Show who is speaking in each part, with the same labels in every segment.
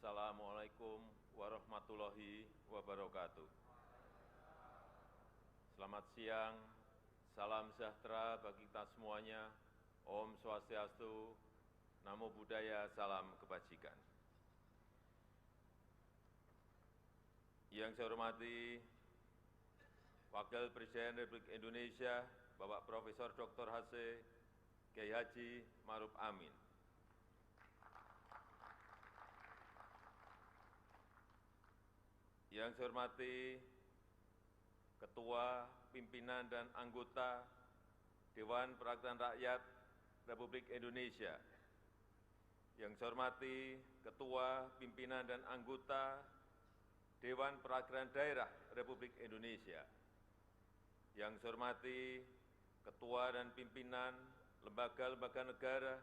Speaker 1: Assalamualaikum warahmatullahi wabarakatuh. Selamat siang, salam sejahtera bagi kita semuanya. Om Swastiastu, Namo Buddhaya, salam kebajikan. Yang saya hormati Wakil Presiden Republik Indonesia, Bapak Profesor Dr. H.C. Kiai Haji Ma'ruf Amin. Yang saya hormati Ketua, Pimpinan, dan Anggota Dewan Perwakilan Rakyat Republik Indonesia. Yang saya hormati Ketua, Pimpinan, dan Anggota Dewan Perwakilan Daerah Republik Indonesia. Yang saya hormati Ketua dan Pimpinan Lembaga-lembaga negara.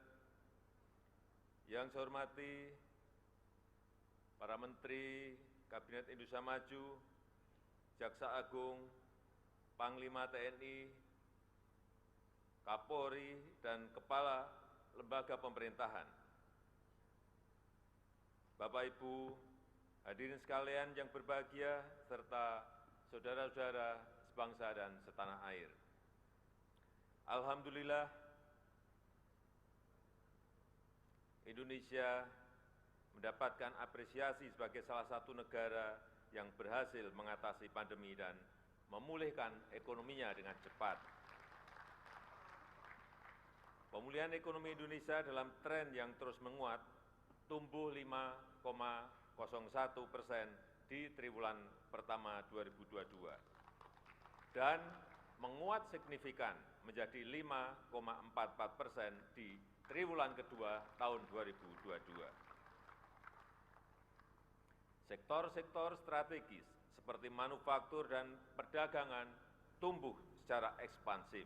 Speaker 1: Yang saya hormati para Menteri Kabinet Indonesia Maju, Jaksa Agung, Panglima TNI, Kapolri, dan Kepala Lembaga Pemerintahan. Bapak Ibu, hadirin sekalian yang berbahagia, serta saudara-saudara sebangsa dan setanah air. Alhamdulillah, Indonesia mendapatkan apresiasi sebagai salah satu negara yang berhasil mengatasi pandemi dan memulihkan ekonominya dengan cepat. Pemulihan ekonomi Indonesia dalam tren yang terus menguat, tumbuh 5,01% di triwulan pertama 2022 dan menguat signifikan menjadi 5,44% di triwulan kedua tahun 2022. Sektor-sektor strategis seperti manufaktur dan perdagangan tumbuh secara ekspansif,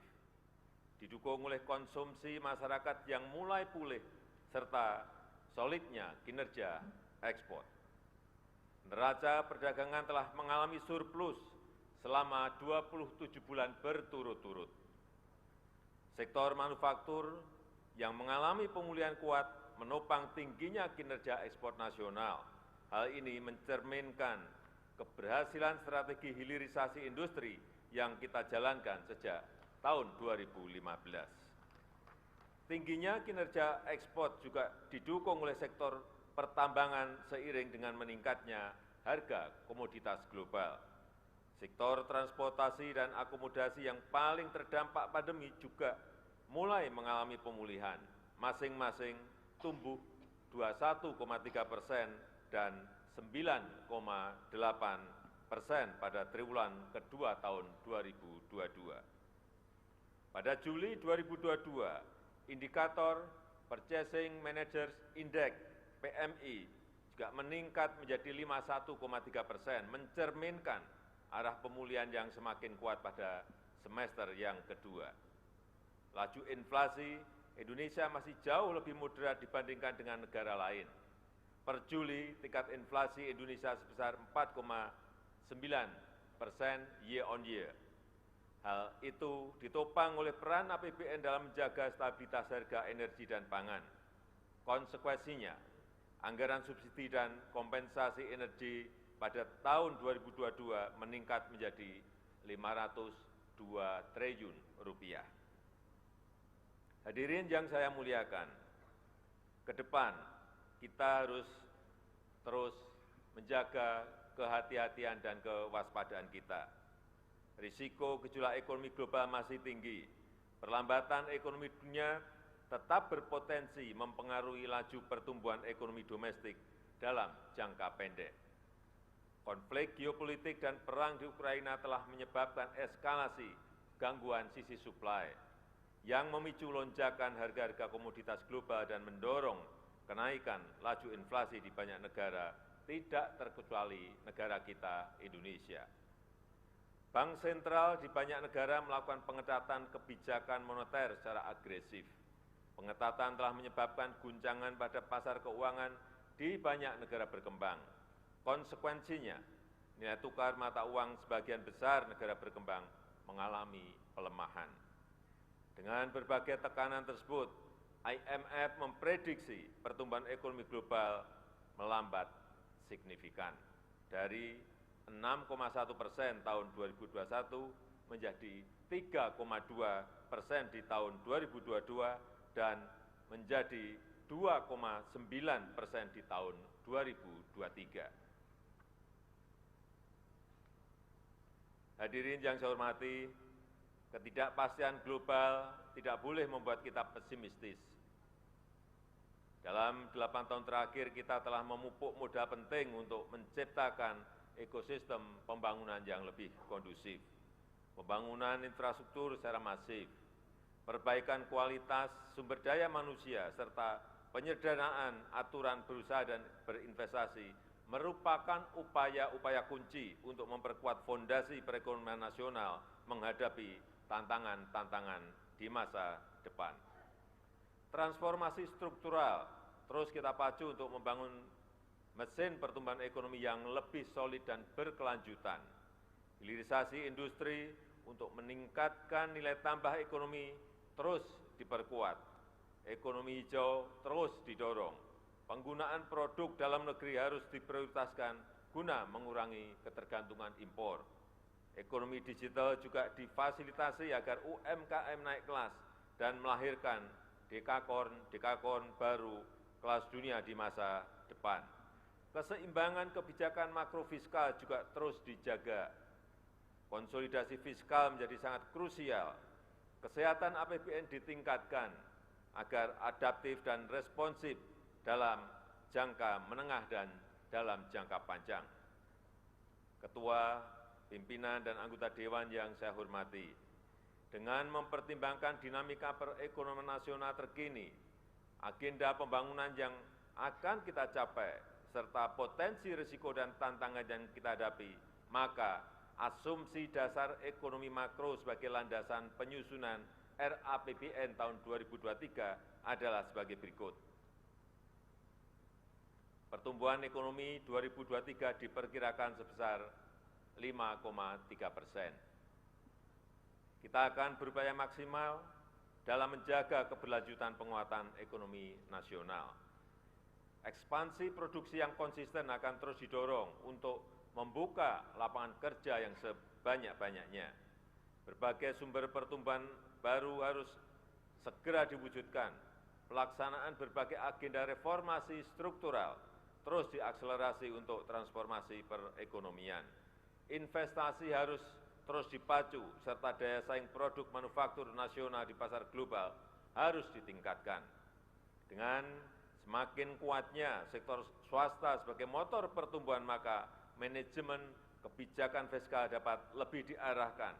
Speaker 1: didukung oleh konsumsi masyarakat yang mulai pulih serta solidnya kinerja ekspor. Neraca perdagangan telah mengalami surplus selama 27 bulan berturut-turut. Sektor manufaktur yang mengalami pemulihan kuat menopang tingginya kinerja ekspor nasional. Hal ini mencerminkan keberhasilan strategi hilirisasi industri yang kita jalankan sejak tahun 2015. Tingginya kinerja ekspor juga didukung oleh sektor pertambangan seiring dengan meningkatnya harga komoditas global. Sektor transportasi dan akomodasi yang paling terdampak pandemi juga mulai mengalami pemulihan, masing-masing tumbuh 21,3% dan 9,8% pada triwulan kedua tahun 2022. Pada Juli 2022, indikator Purchasing Managers Index (PMI) juga meningkat menjadi 51,3%, mencerminkan arah pemulihan yang semakin kuat pada semester yang kedua. Laju inflasi Indonesia masih jauh lebih moderat dibandingkan dengan negara lain. Per Juli, tingkat inflasi Indonesia sebesar 4,9% year on year. Hal itu ditopang oleh peran APBN dalam menjaga stabilitas harga energi dan pangan. Konsekuensinya, anggaran subsidi dan kompensasi energi pada tahun 2022 meningkat menjadi Rp502 triliun. Hadirin yang saya muliakan, ke depan kita harus terus menjaga kehati-hatian dan kewaspadaan kita. Risiko gejolak ekonomi global masih tinggi. Perlambatan ekonomi dunia tetap berpotensi mempengaruhi laju pertumbuhan ekonomi domestik dalam jangka pendek. Konflik geopolitik dan perang di Ukraina telah menyebabkan eskalasi gangguan sisi suplai yang memicu lonjakan harga-harga komoditas global dan mendorong kenaikan laju inflasi di banyak negara, tidak terkecuali negara kita, Indonesia. Bank sentral di banyak negara melakukan pengetatan kebijakan moneter secara agresif. Pengetatan telah menyebabkan guncangan pada pasar keuangan di banyak negara berkembang. Konsekuensinya, nilai tukar mata uang sebagian besar negara berkembang mengalami pelemahan. Dengan berbagai tekanan tersebut, IMF memprediksi pertumbuhan ekonomi global melambat signifikan dari 6,1% tahun 2021 menjadi 3,2% di tahun 2022 dan menjadi 2,9% di tahun 2023. Hadirin yang saya hormati, ketidakpastian global tidak boleh membuat kita pesimistis. Dalam 8 tahun terakhir kita telah memupuk modal penting untuk menciptakan ekosistem pembangunan yang lebih kondusif, pembangunan infrastruktur secara masif, perbaikan kualitas sumber daya manusia, serta penyederhanaan aturan berusaha dan berinvestasi merupakan upaya-upaya kunci untuk memperkuat fondasi perekonomian nasional menghadapi tantangan-tantangan di masa depan. Transformasi struktural terus kita pacu untuk membangun mesin pertumbuhan ekonomi yang lebih solid dan berkelanjutan. Hilirisasi industri untuk meningkatkan nilai tambah ekonomi terus diperkuat. Ekonomi hijau terus didorong. Penggunaan produk dalam negeri harus diprioritaskan guna mengurangi ketergantungan impor. Ekonomi digital juga difasilitasi agar UMKM naik kelas dan melahirkan dekakorn baru kelas dunia di masa depan. Keseimbangan kebijakan makrofiskal juga terus dijaga. Konsolidasi fiskal menjadi sangat krusial. Kesehatan APBN ditingkatkan agar adaptif dan responsif dalam jangka menengah dan dalam jangka panjang. Ketua, pimpinan, dan anggota Dewan yang saya hormati, dengan mempertimbangkan dinamika perekonomian nasional terkini, agenda pembangunan yang akan kita capai, serta potensi risiko dan tantangan yang kita hadapi, maka asumsi dasar ekonomi makro sebagai landasan penyusunan RAPBN tahun 2023 adalah sebagai berikut. Pertumbuhan ekonomi 2023 diperkirakan sebesar 5,3%. Kita akan berupaya maksimal dalam menjaga keberlanjutan penguatan ekonomi nasional. Ekspansi produksi yang konsisten akan terus didorong untuk membuka lapangan kerja yang sebanyak-banyaknya. Berbagai sumber pertumbuhan baru harus segera diwujudkan. Pelaksanaan berbagai agenda reformasi struktural terus diakselerasi untuk transformasi perekonomian. Investasi harus terus dipacu, serta daya saing produk manufaktur nasional di pasar global harus ditingkatkan. Dengan semakin kuatnya sektor swasta sebagai motor pertumbuhan, maka manajemen kebijakan fiskal dapat lebih diarahkan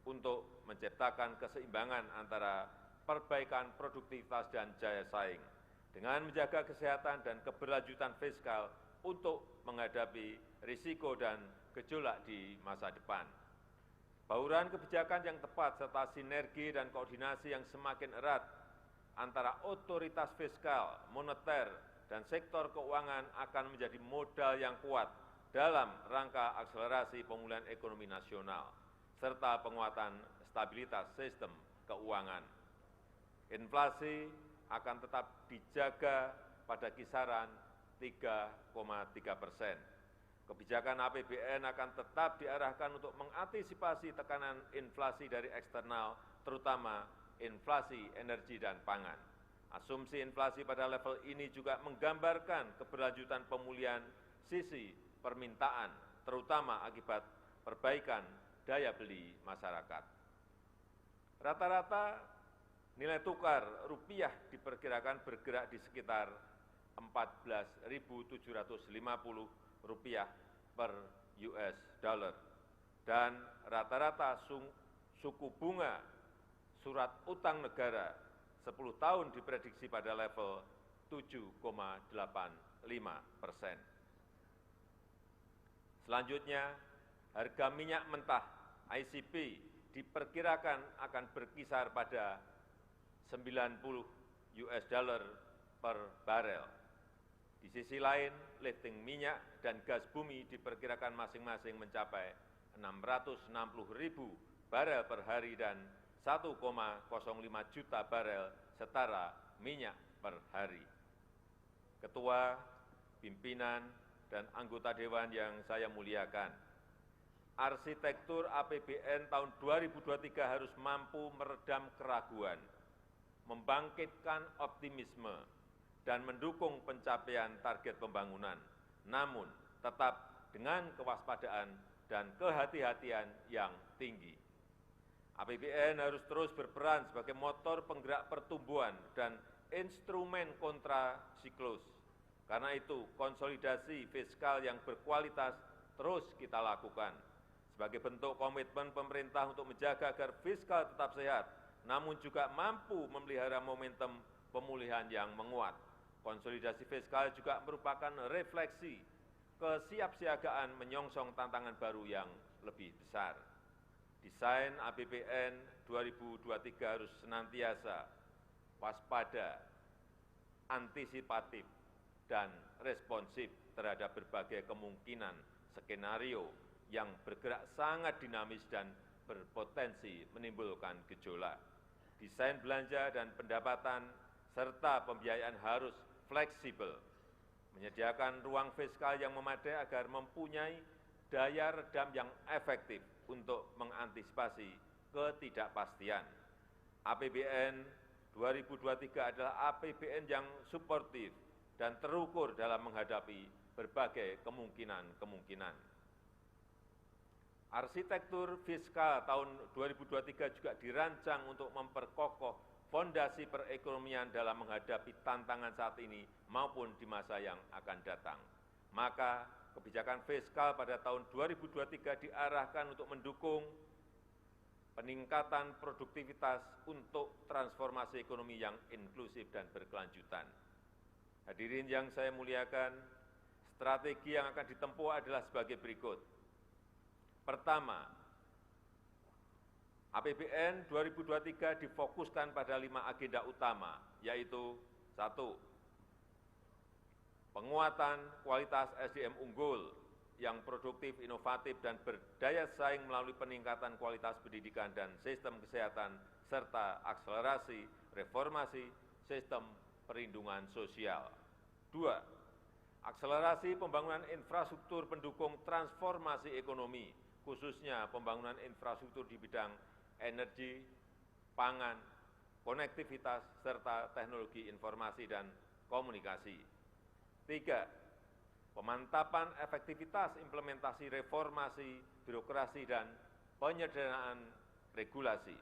Speaker 1: untuk menciptakan keseimbangan antara perbaikan produktivitas dan daya saing, dengan menjaga kesehatan dan keberlanjutan fiskal untuk menghadapi risiko dan gejolak di masa depan. Bauran kebijakan yang tepat serta sinergi dan koordinasi yang semakin erat antara otoritas fiskal, moneter, dan sektor keuangan akan menjadi modal yang kuat dalam rangka akselerasi pemulihan ekonomi nasional, serta penguatan stabilitas sistem keuangan. Inflasi akan tetap dijaga pada kisaran 3,3%. Kebijakan APBN akan tetap diarahkan untuk mengantisipasi tekanan inflasi dari eksternal, terutama inflasi energi dan pangan. Asumsi inflasi pada level ini juga menggambarkan keberlanjutan pemulihan sisi permintaan, terutama akibat perbaikan daya beli masyarakat. Rata-rata nilai tukar rupiah diperkirakan bergerak di sekitar 14.750 rupiah per US dollar, dan rata-rata suku bunga surat utang negara 10 tahun diprediksi pada level 7,85%. Selanjutnya, harga minyak mentah ICP diperkirakan akan berkisar pada 90 US dollar per barel. Di sisi lain, lifting minyak dan gas bumi diperkirakan masing-masing mencapai 660.000 barel per hari dan 1,05 juta barel setara minyak per hari. Ketua, pimpinan, dan anggota Dewan yang saya muliakan, arsitektur APBN tahun 2023 harus mampu meredam keraguan, membangkitkan optimisme, dan mendukung pencapaian target pembangunan, namun tetap dengan kewaspadaan dan kehati-hatian yang tinggi. APBN harus terus berperan sebagai motor penggerak pertumbuhan dan instrumen kontrasiklus. Karena itu, konsolidasi fiskal yang berkualitas terus kita lakukan sebagai bentuk komitmen pemerintah untuk menjaga agar fiskal tetap sehat, namun juga mampu memelihara momentum pemulihan yang menguat. Konsolidasi fiskal juga merupakan refleksi kesiapsiagaan menyongsong tantangan baru yang lebih besar. Desain APBN 2023 harus senantiasa waspada, antisipatif, dan responsif terhadap berbagai kemungkinan skenario yang bergerak sangat dinamis dan berpotensi menimbulkan gejolak. Desain belanja dan pendapatan serta pembiayaan harus fleksibel, menyediakan ruang fiskal yang memadai agar mempunyai daya redam yang efektif untuk mengantisipasi ketidakpastian. APBN 2023 adalah APBN yang suportif dan terukur dalam menghadapi berbagai kemungkinan-kemungkinan. Arsitektur fiskal tahun 2023 juga dirancang untuk memperkokoh fondasi perekonomian dalam menghadapi tantangan saat ini maupun di masa yang akan datang. Maka kebijakan fiskal pada tahun 2023 diarahkan untuk mendukung peningkatan produktivitas untuk transformasi ekonomi yang inklusif dan berkelanjutan. Hadirin yang saya muliakan, strategi yang akan ditempuh adalah sebagai berikut. Pertama, APBN 2023 difokuskan pada 5 agenda utama, yaitu 1. Penguatan kualitas SDM unggul yang produktif, inovatif, dan berdaya saing melalui peningkatan kualitas pendidikan dan sistem kesehatan, serta akselerasi reformasi sistem perlindungan sosial. 2. Akselerasi pembangunan infrastruktur pendukung transformasi ekonomi, khususnya pembangunan infrastruktur di bidang energi, pangan, konektivitas, serta teknologi informasi dan komunikasi. 3. Pemantapan efektivitas implementasi reformasi, birokrasi, dan penyederhanaan regulasi.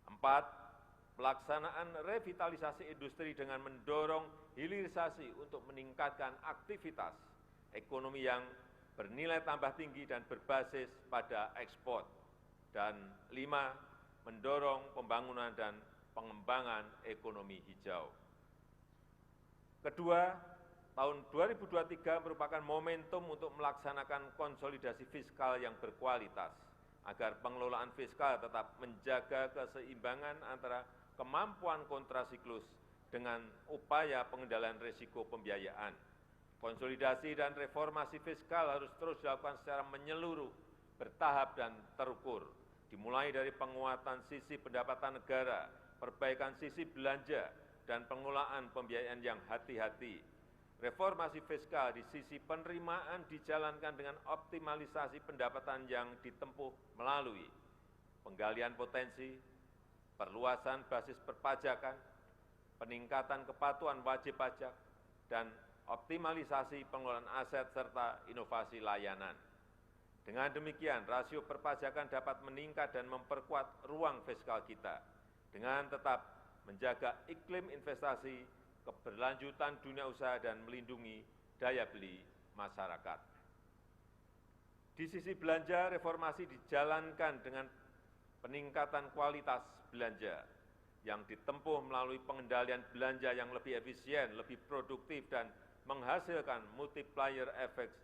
Speaker 1: 4. Pelaksanaan revitalisasi industri dengan mendorong hilirisasi untuk meningkatkan aktivitas ekonomi yang bernilai tambah tinggi dan berbasis pada ekspor. Dan 5. Mendorong pembangunan dan pengembangan ekonomi hijau. Kedua, tahun 2023 merupakan momentum untuk melaksanakan konsolidasi fiskal yang berkualitas, agar pengelolaan fiskal tetap menjaga keseimbangan antara kemampuan kontrasiklus dengan upaya pengendalian risiko pembiayaan. Konsolidasi dan reformasi fiskal harus terus dilakukan secara menyeluruh, bertahap dan terukur, dimulai dari penguatan sisi pendapatan negara, perbaikan sisi belanja, dan pengelolaan pembiayaan yang hati-hati. Reformasi fiskal di sisi penerimaan dijalankan dengan optimalisasi pendapatan yang ditempuh melalui penggalian potensi, perluasan basis perpajakan, peningkatan kepatuhan wajib pajak, dan optimalisasi pengelolaan aset serta inovasi layanan. Dengan demikian, rasio perpajakan dapat meningkat dan memperkuat ruang fiskal kita dengan tetap menjaga iklim investasi, keberlanjutan dunia usaha, dan melindungi daya beli masyarakat. Di sisi belanja, reformasi dijalankan dengan peningkatan kualitas belanja yang ditempuh melalui pengendalian belanja yang lebih efisien, lebih produktif, dan menghasilkan multiplier effect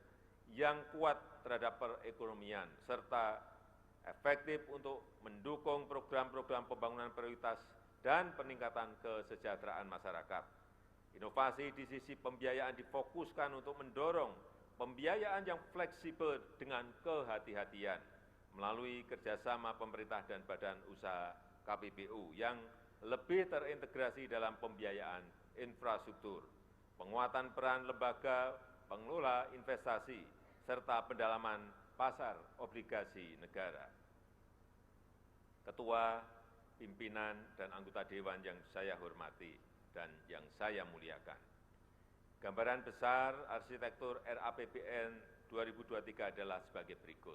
Speaker 1: yang kuat terhadap perekonomian, serta efektif untuk mendukung program-program pembangunan prioritas dan peningkatan kesejahteraan masyarakat. Inovasi di sisi pembiayaan difokuskan untuk mendorong pembiayaan yang fleksibel dengan kehati-hatian melalui kerjasama pemerintah dan badan usaha KPBU yang lebih terintegrasi dalam pembiayaan infrastruktur, penguatan peran lembaga pengelola investasi, serta pendalaman pasar obligasi negara. Ketua, pimpinan, dan anggota Dewan yang saya hormati dan yang saya muliakan. Gambaran besar arsitektur RAPBN 2023 adalah sebagai berikut.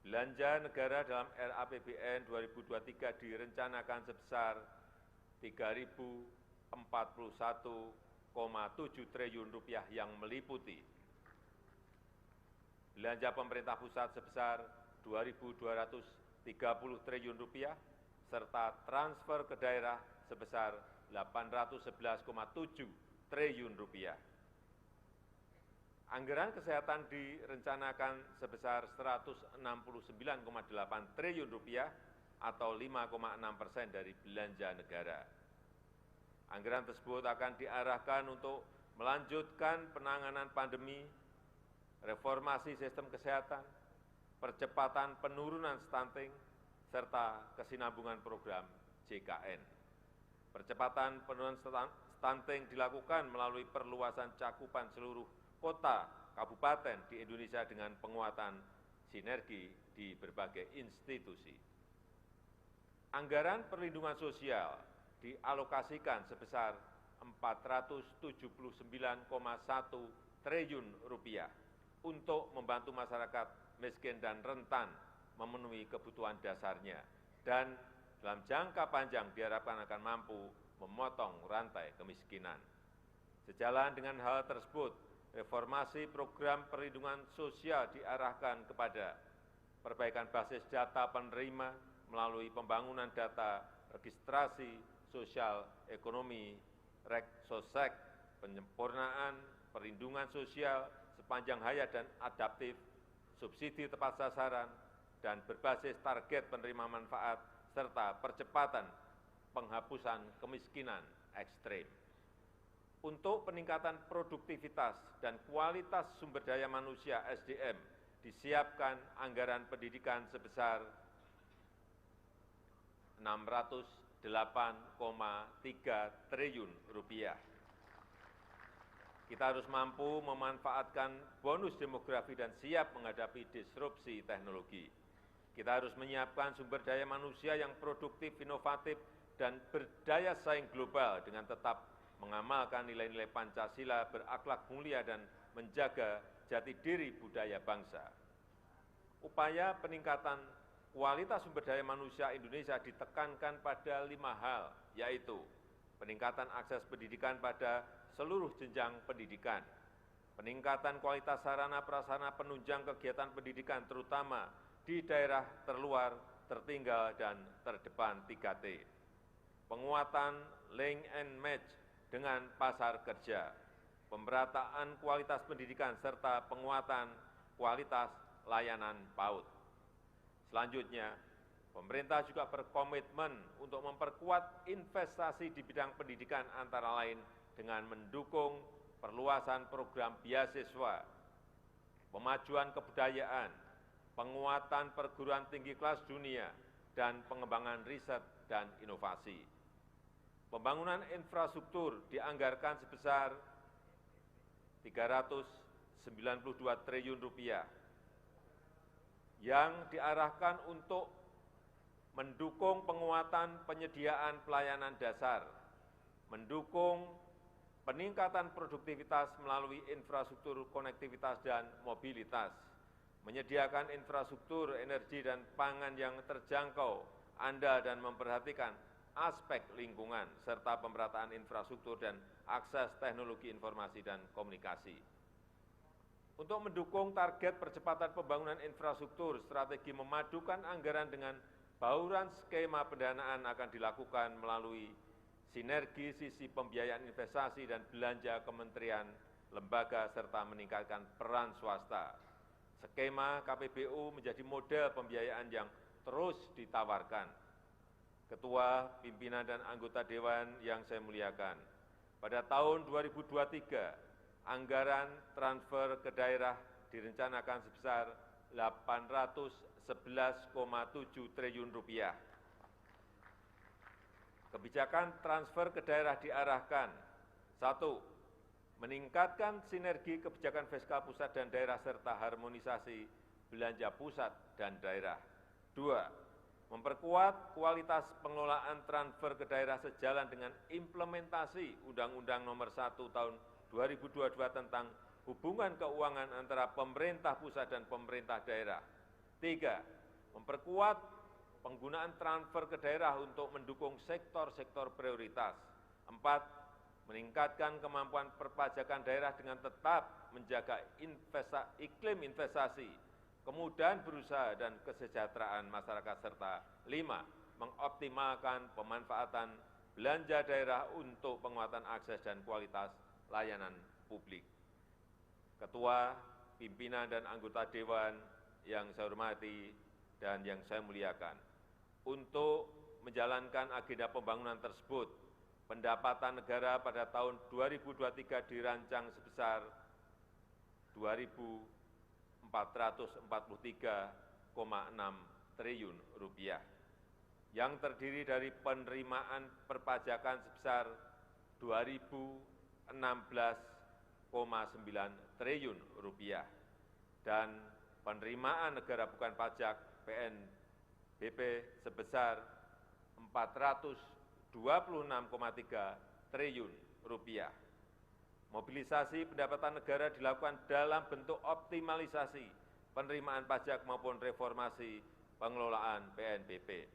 Speaker 1: Belanja negara dalam RAPBN 2023 direncanakan sebesar Rp3.041,7 triliun yang meliputi belanja pemerintah pusat sebesar Rp2.230 triliun serta transfer ke daerah sebesar Rp811,7 triliun. Anggaran kesehatan direncanakan sebesar Rp169,8 triliun atau 5,6% dari belanja negara. Anggaran tersebut akan diarahkan untuk melanjutkan penanganan pandemi, reformasi sistem kesehatan, percepatan penurunan stunting, serta kesinambungan program JKN. Percepatan penurunan stunting dilakukan melalui perluasan cakupan seluruh kota, kabupaten di Indonesia dengan penguatan sinergi di berbagai institusi. Anggaran perlindungan sosial dialokasikan sebesar Rp479,1 triliun untuk membantu masyarakat miskin dan rentan memenuhi kebutuhan dasarnya dan dalam jangka panjang diharapkan akan mampu memotong rantai kemiskinan. Sejalan dengan hal tersebut, reformasi program perlindungan sosial diarahkan kepada perbaikan basis data penerima melalui pembangunan data registrasi sosial ekonomi (REKSOSEK), penyempurnaan perlindungan sosial sepanjang hayat dan adaptif, subsidi tepat sasaran, dan berbasis target penerima manfaat, serta percepatan penghapusan kemiskinan ekstrim. Untuk peningkatan produktivitas dan kualitas sumber daya manusia (SDM), disiapkan anggaran pendidikan sebesar Rp608,3 triliun. Kita harus mampu memanfaatkan bonus demografi dan siap menghadapi disrupsi teknologi. Kita harus menyiapkan sumber daya manusia yang produktif, inovatif, dan berdaya saing global dengan tetap mengamalkan nilai-nilai Pancasila, berakhlak mulia, dan menjaga jati diri budaya bangsa. Upaya peningkatan kualitas sumber daya manusia Indonesia ditekankan pada 5 hal, yaitu peningkatan akses pendidikan pada seluruh jenjang pendidikan, peningkatan kualitas sarana prasarana penunjang kegiatan pendidikan terutama di daerah terluar, tertinggal, dan terdepan 3T, penguatan link and match dengan pasar kerja, pemerataan kualitas pendidikan, serta penguatan kualitas layanan PAUD. Selanjutnya, pemerintah juga berkomitmen untuk memperkuat investasi di bidang pendidikan antara lain dengan mendukung perluasan program beasiswa, pemajuan kebudayaan, penguatan perguruan tinggi kelas dunia, dan pengembangan riset dan inovasi. Pembangunan infrastruktur dianggarkan sebesar Rp392 triliun yang diarahkan untuk mendukung penguatan penyediaan pelayanan dasar, mendukung peningkatan produktivitas melalui infrastruktur konektivitas dan mobilitas, menyediakan infrastruktur energi dan pangan yang terjangkau, andal, dan memperhatikan aspek lingkungan, serta pemerataan infrastruktur dan akses teknologi informasi dan komunikasi. Untuk mendukung target percepatan pembangunan infrastruktur, strategi memadukan anggaran dengan bauran skema pendanaan akan dilakukan melalui sinergi sisi pembiayaan investasi dan belanja kementerian, lembaga, serta meningkatkan peran swasta. Skema KPBU menjadi model pembiayaan yang terus ditawarkan. Ketua, pimpinan, dan anggota Dewan yang saya muliakan, pada tahun 2023, anggaran transfer ke daerah direncanakan sebesar Rp811,7 triliun. Kebijakan transfer ke daerah diarahkan, 1. meningkatkan sinergi kebijakan fiskal pusat dan daerah serta harmonisasi belanja pusat dan daerah. 2. Memperkuat kualitas pengelolaan transfer ke daerah sejalan dengan implementasi Undang-Undang Nomor 1 Tahun 2022 tentang hubungan keuangan antara pemerintah pusat dan pemerintah daerah. 3. Memperkuat penggunaan transfer ke daerah untuk mendukung sektor-sektor prioritas. 4. Meningkatkan kemampuan perpajakan daerah dengan tetap menjaga iklim investasi, kemudahan berusaha dan kesejahteraan masyarakat, serta 5. Mengoptimalkan pemanfaatan belanja daerah untuk penguatan akses dan kualitas layanan publik. Ketua, pimpinan dan anggota Dewan yang saya hormati dan yang saya muliakan, untuk menjalankan agenda pembangunan tersebut, pendapatan negara pada tahun 2023 dirancang sebesar Rp2.443,6 triliun, yang terdiri dari penerimaan perpajakan sebesar Rp2.016,9 triliun dan penerimaan negara bukan pajak PNBP sebesar Rp426,3 triliun. Mobilisasi pendapatan negara dilakukan dalam bentuk optimalisasi penerimaan pajak maupun reformasi pengelolaan PNBP.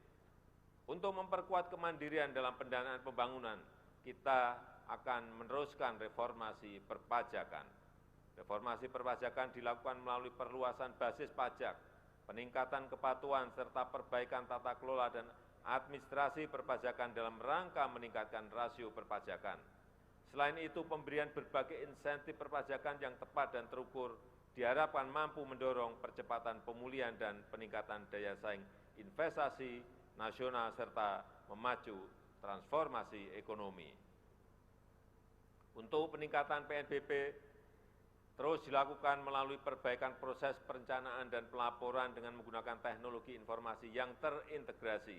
Speaker 1: Untuk memperkuat kemandirian dalam pendanaan pembangunan, kita akan meneruskan reformasi perpajakan. Reformasi perpajakan dilakukan melalui perluasan basis pajak, peningkatan kepatuhan, serta perbaikan tata kelola dan administrasi perpajakan dalam rangka meningkatkan rasio perpajakan. Selain itu, pemberian berbagai insentif perpajakan yang tepat dan terukur diharapkan mampu mendorong percepatan pemulihan dan peningkatan daya saing investasi nasional serta memacu transformasi ekonomi. Untuk peningkatan PNBP terus dilakukan melalui perbaikan proses perencanaan dan pelaporan dengan menggunakan teknologi informasi yang terintegrasi,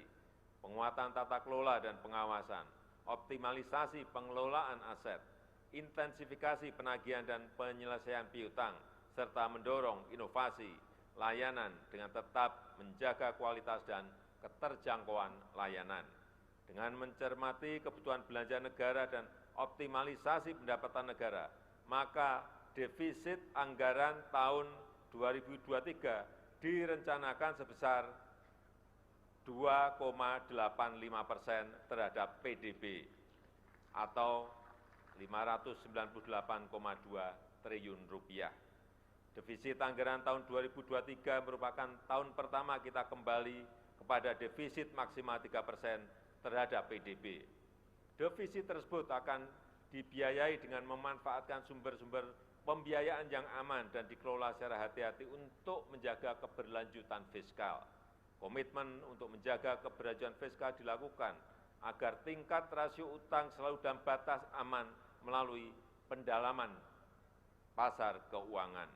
Speaker 1: penguatan tata kelola dan pengawasan, optimalisasi pengelolaan aset, intensifikasi penagihan dan penyelesaian piutang, serta mendorong inovasi layanan dengan tetap menjaga kualitas dan keterjangkauan layanan. Dengan mencermati kebutuhan belanja negara dan optimalisasi pendapatan negara, maka defisit anggaran tahun 2023 direncanakan sebesar 2,85% terhadap PDB atau Rp598,2 triliun. Defisit anggaran tahun 2023 merupakan tahun pertama kita kembali kepada defisit maksimal 3% terhadap PDB. Defisit tersebut akan dibiayai dengan memanfaatkan sumber-sumber pembiayaan yang aman dan dikelola secara hati-hati untuk menjaga keberlanjutan fiskal. Komitmen untuk menjaga keberlanjutan fiskal dilakukan agar tingkat rasio utang selalu dalam batas aman melalui pendalaman pasar keuangan.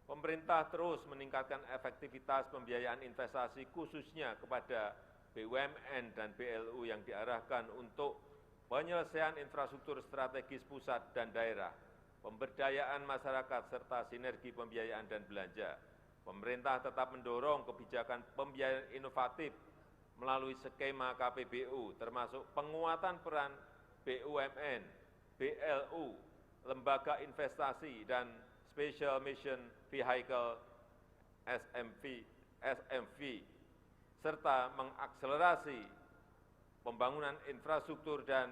Speaker 1: Pemerintah terus meningkatkan efektivitas pembiayaan investasi khususnya kepada BUMN dan BLU yang diarahkan untuk penyelesaian infrastruktur strategis pusat dan daerah, pemberdayaan masyarakat, serta sinergi pembiayaan dan belanja. Pemerintah tetap mendorong kebijakan pembiayaan inovatif melalui skema KPBU, termasuk penguatan peran BUMN, BLU, lembaga investasi, dan Special Mission Vehicle SMV, serta mengakselerasi pembangunan infrastruktur dan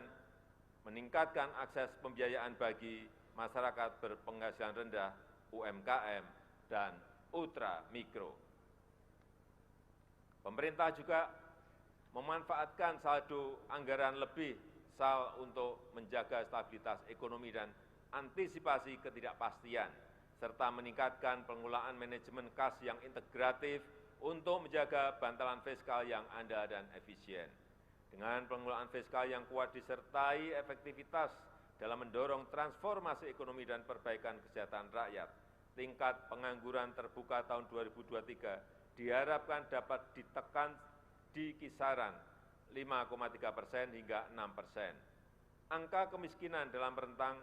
Speaker 1: meningkatkan akses pembiayaan bagi masyarakat berpenghasilan rendah, UMKM, dan ultra mikro. Pemerintah juga memanfaatkan saldo anggaran lebih SAL untuk menjaga stabilitas ekonomi dan antisipasi ketidakpastian, serta meningkatkan pengelolaan manajemen kas yang integratif untuk menjaga bantalan fiskal yang andal dan efisien. Dengan pengelolaan fiskal yang kuat disertai efektivitas dalam mendorong transformasi ekonomi dan perbaikan kesejahteraan rakyat, tingkat pengangguran terbuka tahun 2023 diharapkan dapat ditekan di kisaran 5,3% hingga 6%. Angka kemiskinan dalam rentang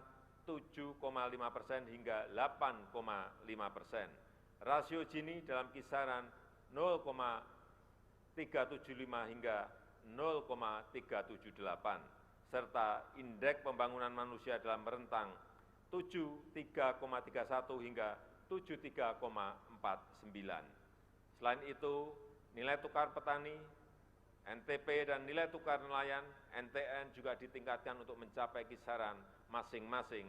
Speaker 1: 7,5% hingga 8,5%. Rasio Gini dalam kisaran 0,375 hingga 0,378, serta indeks pembangunan manusia dalam rentang 73,31 hingga 73,49. Selain itu, nilai tukar petani, NTP dan nilai tukar nelayan, NTN juga ditingkatkan untuk mencapai kisaran masing-masing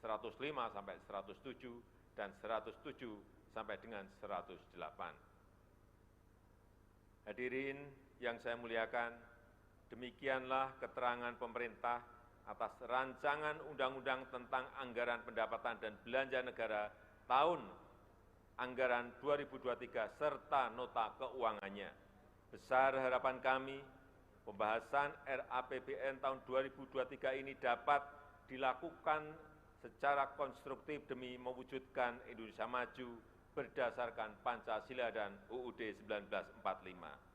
Speaker 1: 105 sampai 107 dan 107 sampai dengan 108. Hadirin yang saya muliakan, demikianlah keterangan pemerintah atas rancangan undang-undang tentang anggaran pendapatan dan belanja negara tahun anggaran 2023 serta nota keuangannya. Besar harapan kami, pembahasan RAPBN tahun 2023 ini dapat dilakukan secara konstruktif demi mewujudkan Indonesia maju berdasarkan Pancasila dan UUD 1945.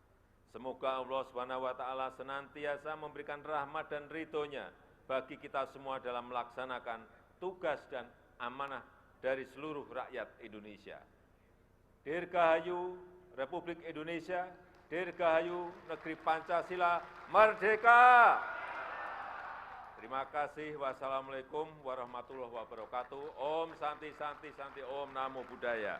Speaker 1: Semoga Allah SWT senantiasa memberikan rahmat dan ridho-Nya bagi kita semua dalam melaksanakan tugas dan amanah dari seluruh rakyat Indonesia. Dirgahayu Republik Indonesia, Dirgahayu Negeri Pancasila, Merdeka! Terima kasih. Wassalamualaikum warahmatullahi wabarakatuh. Om Santi Santi Santi, Om Namo Buddhaya.